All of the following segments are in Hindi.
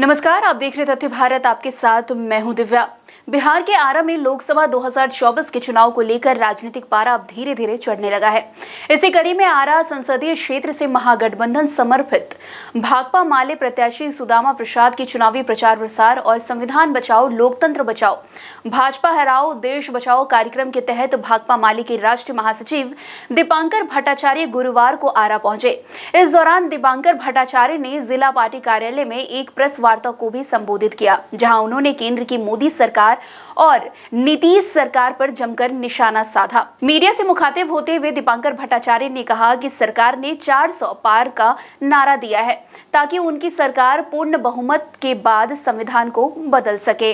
नमस्कार, आप देख रहे तथ्य भारत। आपके साथ मैं हूं दिव्या। बिहार के आरा में लोकसभा 2024 के चुनाव को लेकर राजनीतिक पारा अब धीरे धीरे चढ़ने लगा है। इसी कड़ी में आरा संसदीय क्षेत्र से महागठबंधन समर्थित भाकपा माले प्रत्याशी सुदामा प्रसाद की चुनावी प्रचार प्रसार और संविधान बचाओ लोकतंत्र बचाओ भाजपा हराओ देश बचाओ कार्यक्रम के तहत भाकपा माले के राष्ट्रीय महासचिव दीपांकर भट्टाचार्य गुरुवार को आरा पहुंचे। इस दौरान दीपांकर भट्टाचार्य ने जिला पार्टी कार्यालय में एक प्रेस वार्ता को भी संबोधित किया, जहां उन्होंने केंद्र की मोदी सरकार और नीतीश सरकार पर जमकर निशाना साधा। मीडिया से मुखातिब होते हुए दीपांकर भट्टाचार्य ने कहा कि सरकार ने 400 पार का नारा दिया है ताकि उनकी सरकार पूर्ण बहुमत के बाद संविधान को बदल सके।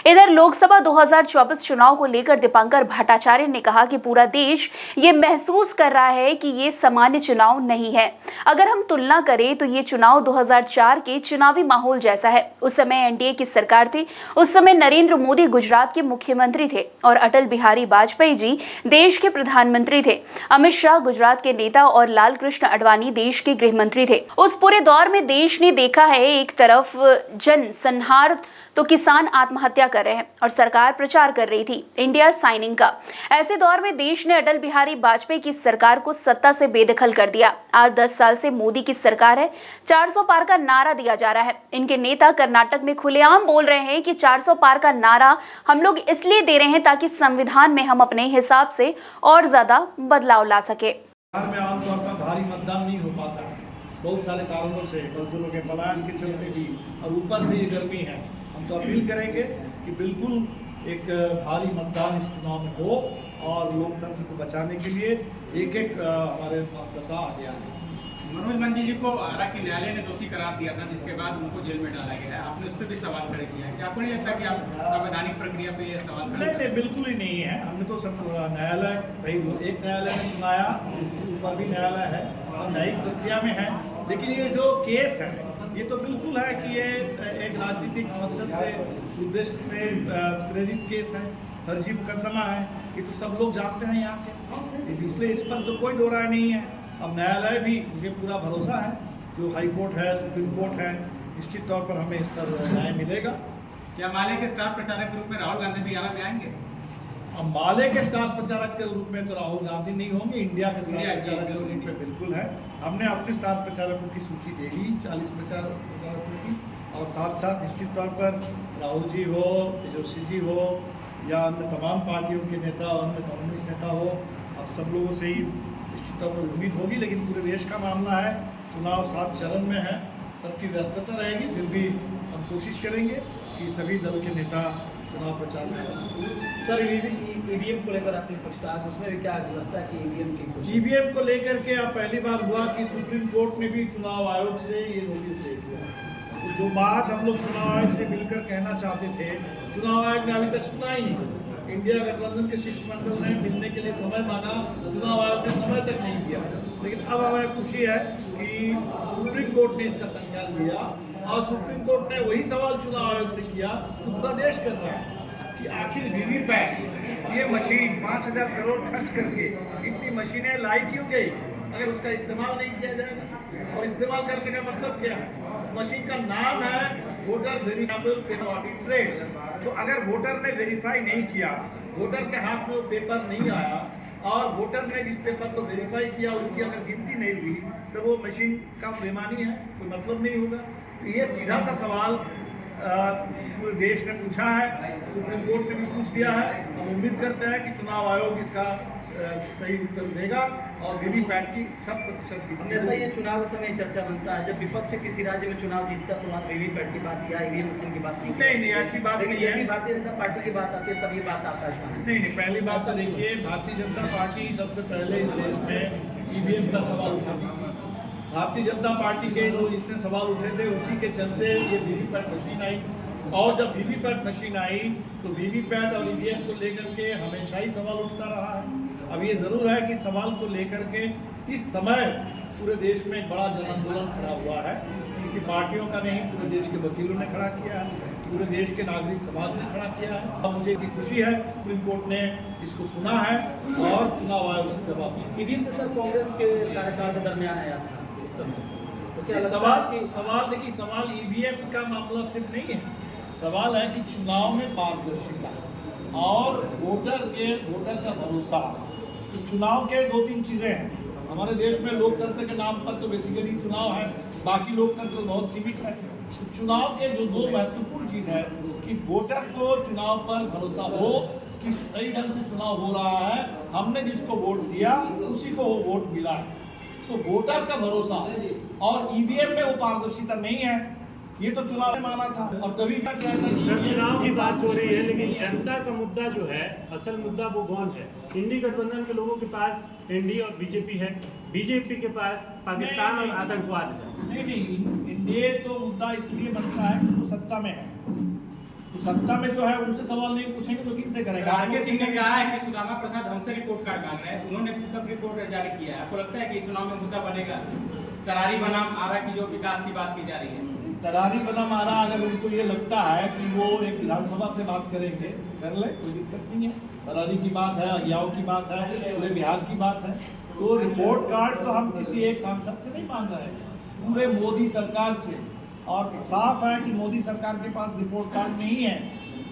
इधर लोकसभा 2024 चुनाव को लेकर दीपांकर भट्टाचार्य ने कहा कि पूरा देश ये महसूस कर रहा है कि ये सामान्य चुनाव नहीं है। अगर हम तुलना करें तो ये चुनाव 2004 के चुनावी माहौल जैसा है। उस समय एनडीए की सरकार थी, उस समय नरेंद्र मोदी गुजरात के मुख्यमंत्री थे और अटल बिहारी वाजपेयी जी देश के प्रधानमंत्री थे। अमित शाह गुजरात के नेता और लाल कृष्ण आडवाणी देश के गृह मंत्री थे। उस पूरे दौर में देश ने देखा है, एक तरफ जन संहार तो किसान आत्महत्या कर रहे हैं और सरकार प्रचार कर रही थी इंडिया साइनिंग का। ऐसे दौर में देश ने अटल बिहारी वाजपेयी की सरकार को सत्ता से बेदखल कर दिया। आज 10 साल से मोदी की सरकार है। 400 पार का नारा दिया जा रहा है। इनके नेता कर्नाटक में खुलेआम बोल रहे हैं कि 400 पार का नारा हम लोग इसलिए दे रहे हैं ताकि संविधान में हम अपने हिसाब से और ज्यादा बदलाव ला सके। बिहार में आमतौर पर भारी मतदान नहीं हो पाता, बहुत सारे कारणों से, मजदूरों के पलायन के चलते भी, और ऊपर से ये गर्मी है। हम तो अपील करेंगे कि बिल्कुल एक भारी मतदान इस चुनाव में हो और लोकतंत्र को बचाने के लिए एक हमारे मतदाता आगे आए। मनोज मंजी जी को आरा की न्यायालय ने दोषी करार दिया था, जिसके बाद उनको जेल में डाला गया है। आपने उस पर भी सवाल खड़े किया है कि आपको नहीं लगता कि आप संवैधानिक प्रक्रिया पे ये सवाल खड़े? नहीं, बिल्कुल ही नहीं है। हमने तो सब न्यायालय भाई एक न्यायालय ने सुनाया, ऊपर भी न्यायालय है और न्यायिक प्रक्रिया में है। लेकिन ये जो केस है ये तो बिल्कुल है कि ये एक राजनीतिक मकसद से, उद्देश्य से प्रेरित केस है, फर्जी मुकदमा है। ये तो सब लोग जानते हैं यहाँ के, इसलिए इस पर तो कोई दो राय नहीं है। अब न्यायालय भी, मुझे पूरा भरोसा है, जो हाई कोर्ट है, सुप्रीम कोर्ट है, निश्चित तौर पर हमें इस पर न्याय मिलेगा। क्या माले के स्टार प्रचारक के रूप में राहुल गांधी भी आरा में आएंगे? अब माले के स्टार प्रचारक के रूप में तो राहुल गांधी नहीं होंगे, इंडिया के स्टार प्रचारक के रूप में बिल्कुल है। हमने अपने स्टार प्रचारकों की सूची दे दी, 40 प्रचारकों की, और साथ साथ निश्चित तौर पर राहुल जी हो, तेजस्वी जी हो, या अन्य तमाम पार्टियों के नेता, अन्य कम्युनिस्ट नेता हो, अब सब लोगों से ही निश्चित तौर पर उम्मीद होगी। लेकिन पूरे देश का मामला है, चुनाव 7 चरण में है, सबकी व्यस्तता रहेगी, फिर भी हम कोशिश करेंगे कि सभी दल के नेता चुनाव प्रचार में। सर, ईवीएम को लेकर आपने कुछ कहा, उसमें भी क्या लगता है कि ईवीएम की कुछ? ईवीएम को लेकर के अब पहली बार हुआ कि सुप्रीम कोर्ट ने भी चुनाव आयोग से ये नोटिस दे दिया। तो जो बात हम लोग चुनाव आयोग से मिलकर कहना चाहते थे, चुनाव आयोग ने अभी तक सुना ही नहीं। इंडिया गठबंधन के शिष्टमंडल ने मिलने के लिए समय मांगा, चुनाव आयोग ने समय तक नहीं दिया। लेकिन अब हमें खुशी है कि सुप्रीम कोर्ट ने इसका संज्ञान लिया और सुप्रीम कोर्ट ने वही सवाल चुनाव आयोग से किया तो पूरा देश कर रहा है कि आखिर वीवीपैट ये मशीन 5000 करोड़ खर्च करके इतनी मशीनें लाई क्यों गई अगर उसका इस्तेमाल नहीं किया जाएगा? और इस्तेमाल करने का मतलब क्या है? उस मशीन का नाम है वोटर वेरिफाइबल पेनोटिक ट्रेड। तो अगर वोटर ने वेरीफाई नहीं किया, वोटर के हाथ में वो पेपर नहीं आया और वोटर ने जिस पेपर को वेरीफाई किया उसकी अगर गिनती नहीं हुई तो वो मशीन का बेमानी है, कोई मतलब नहीं होगा। ये सीधा सा सवाल पूरे देश ने पूछा है, सुप्रीम कोर्ट ने भी पूछ दिया है। हम उम्मीद करते हैं कि चुनाव आयोग इसका सही उत्तर देगा और वीवीपैट की 100% हमेशा ये चुनाव के समय चर्चा बनता है, जब विपक्ष किसी राज्य में चुनाव जीतता तो वहाँ वीवीपैट की बात या ईवीएम मशीन की बात नहीं, ऐसी बात नहीं है। भारतीय जनता पार्टी की बात आती है तब ये बात आता है। नहीं, पहली बात तो देखिए, भारतीय जनता पार्टी सबसे पहले इस देश में ईवीएम का सवाल उठाती थी। भारतीय जनता पार्टी के जो जितने सवाल उठे थे उसी के चलते ये वीवीपैट मशीन आई, और जब वीवीपैट मशीन आई तो वीवीपैट और ईवीएम को लेकर के हमेशा ही सवाल उठता रहा है। अब ये ज़रूर है कि सवाल को लेकर के इस समय पूरे देश में एक बड़ा जन आंदोलन खड़ा हुआ है। किसी पार्टियों का नहीं, पूरे देश के वकीलों ने खड़ा किया है, पूरे देश के नागरिक समाज ने खड़ा किया है। अब मुझे की खुशी है सुप्रीम कोर्ट ने इसको सुना है और चुनाव आयोग से जवाब दिया। ईवीएम तो सर कांग्रेस के कार्यकाल के दरमियान आया था उस समय, सवाल देखिए, सवाल ईवीएम का मामला सिर्फ नहीं है। सवाल है कि चुनाव में पारदर्शिता और वोटर का भरोसा। तो चुनाव के 2-3 चीजें हैं हमारे देश में। लोकतंत्र के नाम पर तो बेसिकली चुनाव है, बाकी लोकतंत्र बहुत सीमित है। तो चुनाव के जो 2 महत्वपूर्ण चीज है कि वोटर को चुनाव पर भरोसा हो कि सही ढंग से चुनाव हो रहा है, हमने जिसको वोट दिया उसी को वो वोट मिला है। तो वोटर का भरोसा और ईवीएम में वो पारदर्शिता नहीं है, ये तो चुनाव में माना था। और तभी क्या सर, चुनाव की बात हो रही है, लेकिन जनता का मुद्दा जो है, असल मुद्दा वो कौन है? इंडी गठबंधन के लोगों के पास एनडीए और बीजेपी है, बीजेपी के पास पाकिस्तान और आतंकवाद है। नहीं, एनडीए तो मुद्दा इसलिए बनता है कि वो सत्ता में है। तो सत्ता में जो है उनसे सवाल नहीं पूछेंगे तो किनसे करेगा? आरके सिंह ने कहा है कि सुदामा प्रसाद हमसे रिपोर्ट कार्ड मांग रहे हैं, उन्होंने खुद तक रिपोर्ट जारी किया है। आपको लगता है कि चुनाव में मुद्दा बनेगा तरारी बनाम आरा की जो विकास की बात की जा रही है? तरारी बनाम आरा, अगर उनको ये लगता है कि वो एक विधानसभा से बात करेंगे, कर ले, कोई दिक्कत नहीं है। तरारी की बात है, अगियाओं की बात है, पूरे बिहार की बात है। तो रिपोर्ट कार्ड तो हम किसी एक सांसद से नहीं मांग रहे हैं, पूरे मोदी सरकार से। और साफ है कि मोदी सरकार के पास रिपोर्ट कार्ड नहीं है,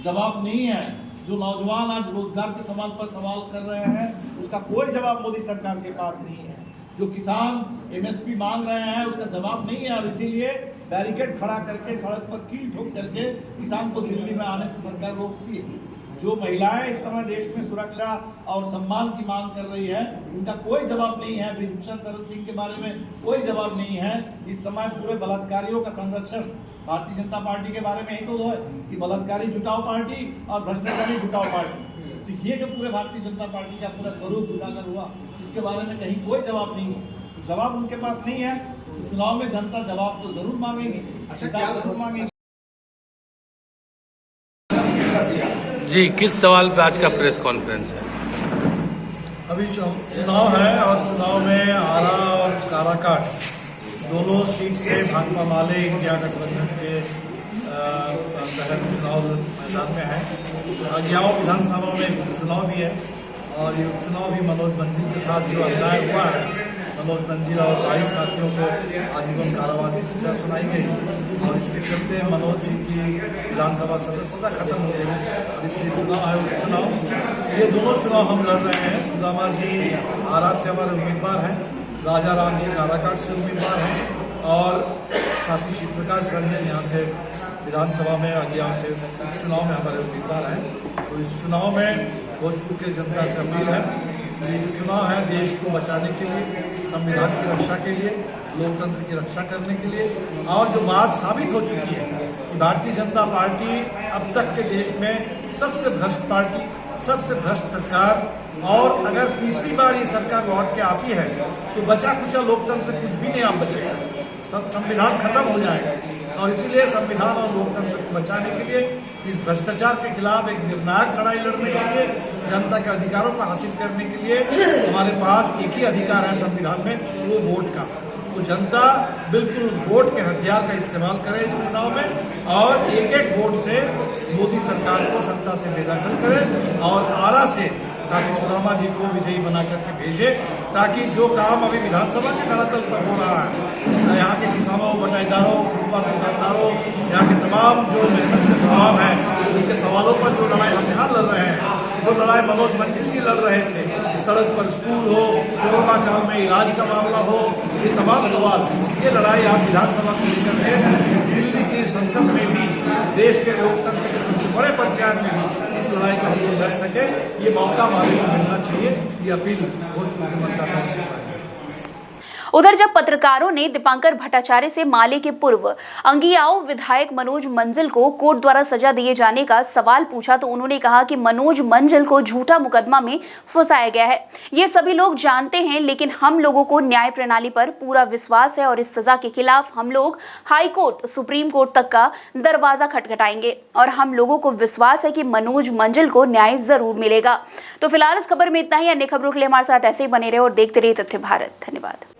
जवाब नहीं है। जो नौजवान आज रोजगार के सवाल पर सवाल कर रहे हैं, उसका कोई जवाब मोदी सरकार के पास नहीं है। जो किसान एमएसपी मांग रहे हैं, उसका जवाब नहीं है। और इसीलिए बैरिकेड खड़ा करके, सड़क पर कील ठोक करके किसान को दिल्ली में आने से सरकार रोकती है। जो महिलाएं इस समय देश में सुरक्षा और सम्मान की मांग कर रही है, उनका कोई जवाब नहीं है। ब्रिजभूषण शरण सिंह के बारे में कोई जवाब नहीं है। इस समय पूरे बलात्कारियों का संरक्षण भारतीय जनता पार्टी के बारे में ही तो है कि बलात्कारी जुटाओ पार्टी और भ्रष्टाचारी जुटाओ पार्टी। तो ये जो पूरे भारतीय जनता पार्टी का पूरा स्वरूप उजागर हुआ, इसके बारे में कहीं कोई जवाब नहीं है। जवाब उनके पास नहीं है। तो चुनाव में जनता जवाब तो जरूर मांगेगी, जरूर मांगेगी। जी, किस सवाल पे आज का प्रेस कॉन्फ्रेंस है? अभी चुनाव है और चुनाव में आरा और काराकाट दोनों सीट से भाकपा माले इंडिया गठबंधन के तहत चुनाव मैदान में है। अगियाओं विधानसभा में उपचुनाव भी है और ये उपचुनाव भी मनोज मंजिल के साथ जो अन्याय हुआ है, मनोज मंजिल और 22 साथियों को आजीवन कारावास की सजा सुनाई गई और इसके चलते मनोज जी की विधानसभा सदस्यता खत्म हो गई और इसलिए चुनाव है उपचुनाव। ये दोनों चुनाव हम लड़ रहे हैं। सुदामा जी आरा से हमारे उम्मीदवार हैं, राजा राम जी काराकाट से उम्मीदवार हैं और साथी श्री प्रकाश रंजन यहाँ से विधानसभा में अगियाओं से चुनाव में हमारे उम्मीदवार हैं। तो इस चुनाव में भोजपुर के जनता से अपील है, ये जो चुनाव है देश को बचाने के लिए, संविधान की रक्षा के लिए, लोकतंत्र की रक्षा करने के लिए। और जो बात साबित हो चुकी है कि भारतीय जनता पार्टी अब तक के देश में सबसे भ्रष्ट पार्टी, सबसे भ्रष्ट सरकार, और अगर तीसरी बार ये सरकार लौट के आती है तो बचा कुचा लोकतंत्र कुछ भी नहीं आप बचेगा, संविधान खत्म हो जाएगा। और इसीलिए संविधान और लोकतंत्र को बचाने के लिए, इस भ्रष्टाचार के खिलाफ एक निर्णायक लड़ाई लड़ने के लिए, जनता के अधिकारों को हासिल करने के लिए हमारे पास एक ही अधिकार है संविधान में, वो वोट का। तो जनता बिल्कुल उस वोट के हथियार का इस्तेमाल करे इस चुनाव में और एक एक वोट से मोदी सरकार को सत्ता से बेदखल करे और आरा से साथी सुदामा जी को विजयी बना करके भेजे, ताकि जो काम अभी विधानसभा के धरातल पर हो रहा है, यहाँ के किसानों, बटाईदारों, दुकानदारों, यहाँ के तमाम जो मेहनत के तमाम हैं, उनके सवालों पर जो लड़ाई हम यहाँ लड़ रहे हैं, जो लड़ाई मनोज मंजिल जी लड़ रहे थे, सड़क पर स्कूल हो, कोरोना काल में इलाज का मामला हो, ये तमाम सवाल, ये लड़ाई आप विधानसभा से लेकर के दिल्ली की संसद में भी, देश के लोकतंत्र के सबसे बड़े पंचायत में भी इस लड़ाई को हम लोग लड़ सके, ये मौका हमारे को मिलना चाहिए। ये अपील भोजपुर के मतदाताओं से है। उधर जब पत्रकारों ने दीपांकर भट्टाचार्य से माले के पूर्व अंगियाओं विधायक मनोज मंजिल को कोर्ट द्वारा सजा दिए जाने का सवाल पूछा तो उन्होंने कहा कि मनोज मंजिल को झूठा मुकदमा में फंसाया गया है। ये सभी लोग जानते हैं, लेकिन हम लोगों को न्याय प्रणाली पर पूरा विश्वास है और इस सजा के खिलाफ हम लोग हाई कोर्ट, सुप्रीम कोर्ट तक का दरवाजा खटखटाएंगे और हम लोगों को विश्वास है कि मनोज मंजिल को न्याय जरूर मिलेगा। तो फिलहाल इस खबर में इतना ही। अन्य खबरों के लिए हमारे साथ ऐसे ही बने रहे और देखते रहिए तथ्य भारत। धन्यवाद।